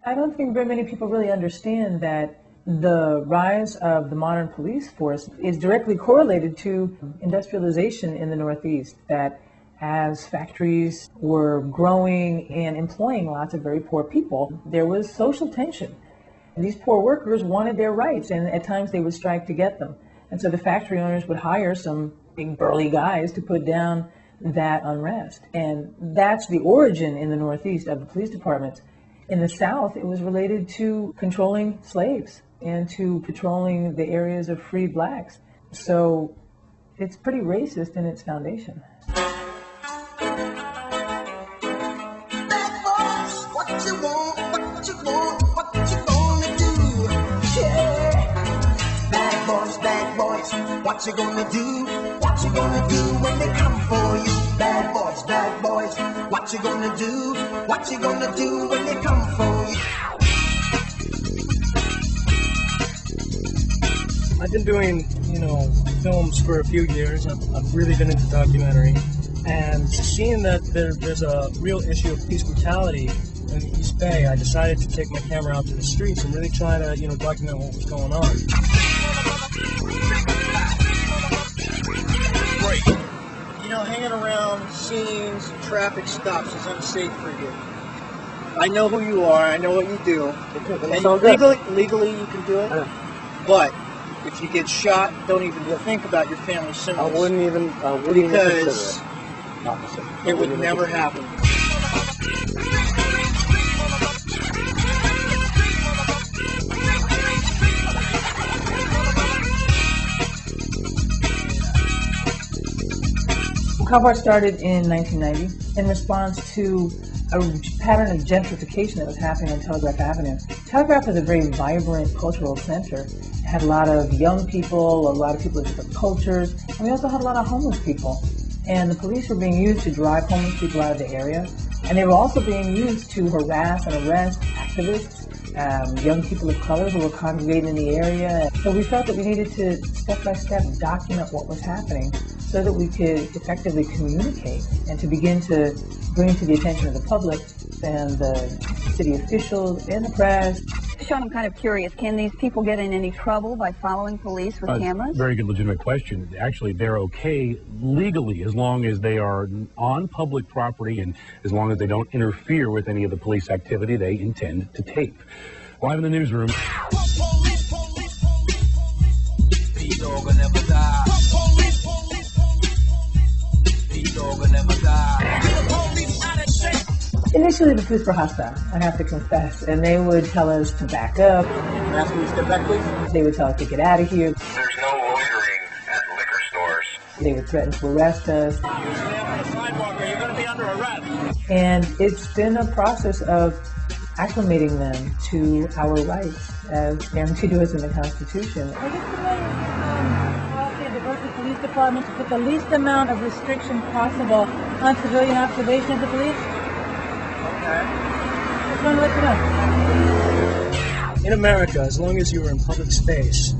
I don't think very many people really understand that the rise of the modern police force is directly correlated to industrialization in the Northeast, that as factories were growing and employing lots of very poor people, there was social tension. And these poor workers wanted their rights, and at times they would strike to get them. And so the factory owners would hire some big burly guys to put down that unrest. And that's the origin in the Northeast of the police departments. In the South, it was related to controlling slaves and to patrolling the areas of free blacks. So it's pretty racist in its foundation. What you gonna do? What you gonna do when they come for you? Bad boys, what you gonna do? What you gonna do when they come for you? I've been doing, films for a few years. I've really been into documentary, and seeing that there's a real issue of police brutality in the East Bay, I decided to take my camera out to the streets and really try to, document what was going on. Hanging around scenes, traffic stops is unsafe for you. I know who you are. I know what you do. And legally, you can do it. But if you get shot, don't even think about your family symbols. I wouldn't even because consider it. It would never happen. Copwatch started in 1990 in response to a pattern of gentrification that was happening on Telegraph Avenue. Telegraph is a very vibrant cultural center. It had a lot of young people, a lot of people of different cultures, and we also had a lot of homeless people. And the police were being used to drive homeless people out of the area, and they were also being used to harass and arrest activists, young people of color who were congregating in the area. So we felt that we needed to step-by-step document what was happening so that we could effectively communicate and to begin to bring to the attention of the public and the city officials and the press. Sean, I'm kind of curious. Can these people get in any trouble by following police with cameras? Very good, legitimate question. Actually, they're okay legally as long as they are on public property and as long as they don't interfere with any of the police activity they intend to tape. Live in the newsroom. Initially, the police were hostile, I have to confess, and they would tell us to back up. Ask me to step back, please. They would tell us to get out of here. There's no loitering at liquor stores. They would threaten to arrest us. You stand on the sidewalk or you're going to be under arrest. And it's been a process of acclimating them to our rights as guaranteed to us in the Constitution. I guess the policy of the Berkeley Police Department to put the least amount of restriction possible on civilian observation of the police. Just want to let you know. In America, as long as you are in public space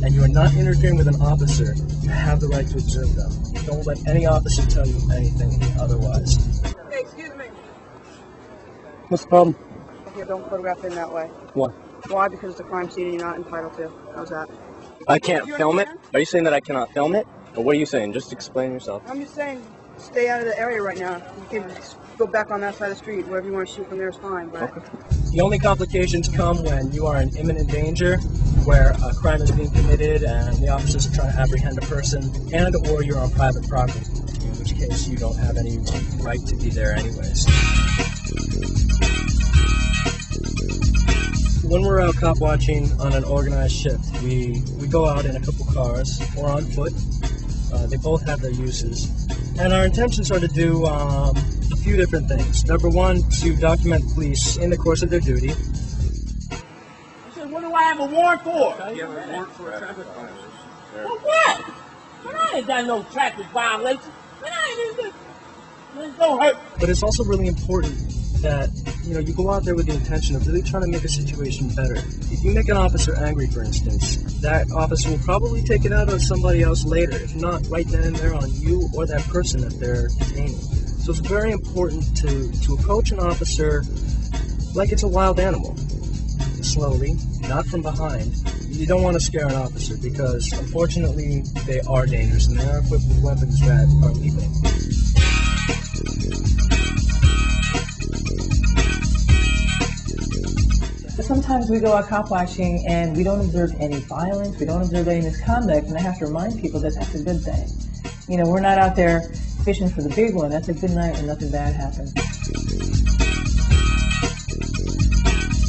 and you are not interfering with an officer, you have the right to observe them. Don't let any officer tell you anything otherwise. Hey, excuse me. What's the problem? Okay, don't photograph in that way. Why? Why? Because it's a crime scene and you're not entitled to. How's that? I can't film it? Are you saying that I cannot film it? Or what are you saying? Just explain yourself. I'm just saying, stay out of the area right now. You can go back on that side of the street. Wherever you want to shoot from there is fine. But okay. The only complications come when you are in imminent danger, where a crime is being committed and the officers are trying to apprehend a person, and or you're on private property, in which case you don't have any right to be there anyways. When we're out cop watching on an organized shift, we go out in a couple cars or on foot. They both have their uses. And our intentions are to do a few different things. Number one, to document police in the course of their duty. I said, what do I have a warrant for? You have a warrant for a traffic violation. For what? Man, I ain't got no traffic violation. Man, I ain't even... Don't hurt. But it's also really important that, you go out there with the intention of really trying to make a situation better. If you make an officer angry, for instance, that officer will probably take it out on somebody else later, if not right then and there on you or that person that they're detaining. So it's very important to approach an officer like it's a wild animal. Slowly, not from behind. You don't want to scare an officer because, unfortunately, they are dangerous and they are equipped with weapons that are lethal. Sometimes we go out cop watching and we don't observe any violence, we don't observe any misconduct, and I have to remind people that that's a good thing. You know, we're not out there fishing for the big one. That's a good night when nothing bad happens.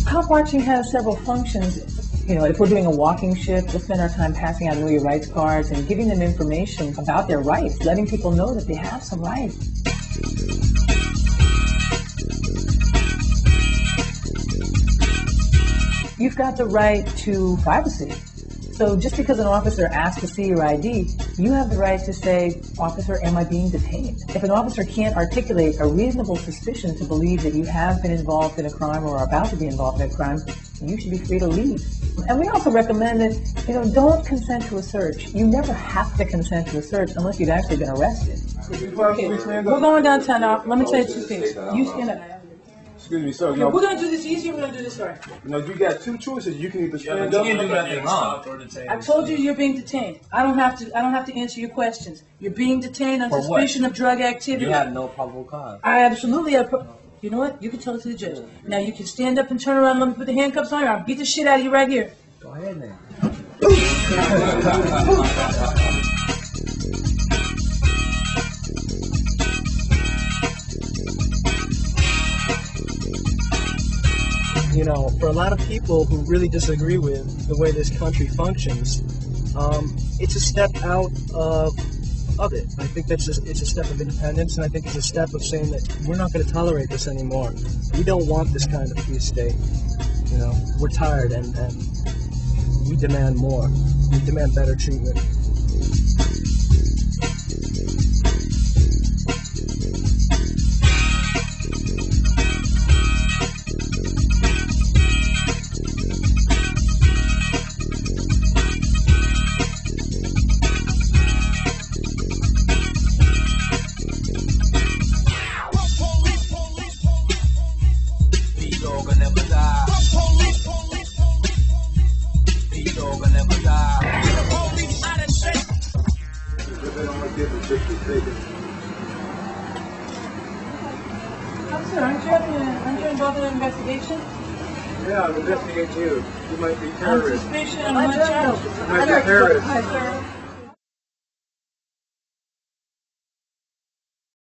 Cop watching has several functions. You know, if we're doing a walking shift, we'll spend our time passing out Know Your Rights cards and giving them information about their rights, letting people know that they have some rights. You've got the right to privacy. So just because an officer asks to see your ID, you have the right to say, "Officer, am I being detained?" If an officer can't articulate a reasonable suspicion to believe that you have been involved in a crime or are about to be involved in a crime, you should be free to leave. And we also recommend that, don't consent to a search. You never have to consent to a search unless you've actually been arrested. Okay, we're going downtown now. Let me tell you two things. You stand up. Excuse me, sir. Okay, we're going to do this easy or we're going to do this hard? No, you got two choices. You can either stand up. You can't do nothing wrong. I told you you're being detained. I don't have to answer your questions. You're being detained on suspicion of drug activity. You have no probable cause. I absolutely have. You know what? You can tell it to the judge. Now you can stand up and turn around and let me put the handcuffs on you. I'll beat the shit out of you right here. Go ahead, man. For a lot of people who really disagree with the way this country functions, it's a step out of it. I think it's a step of independence, and I think it's a step of saying that we're not going to tolerate this anymore. We don't want this kind of peace state. We're tired, and we demand more. We demand better treatment. Officer, aren't you involved in an investigation? Yeah, I'm investigating you. You might be On terrorist. suspicion of what charge? You might be terrorist. Hi, sir.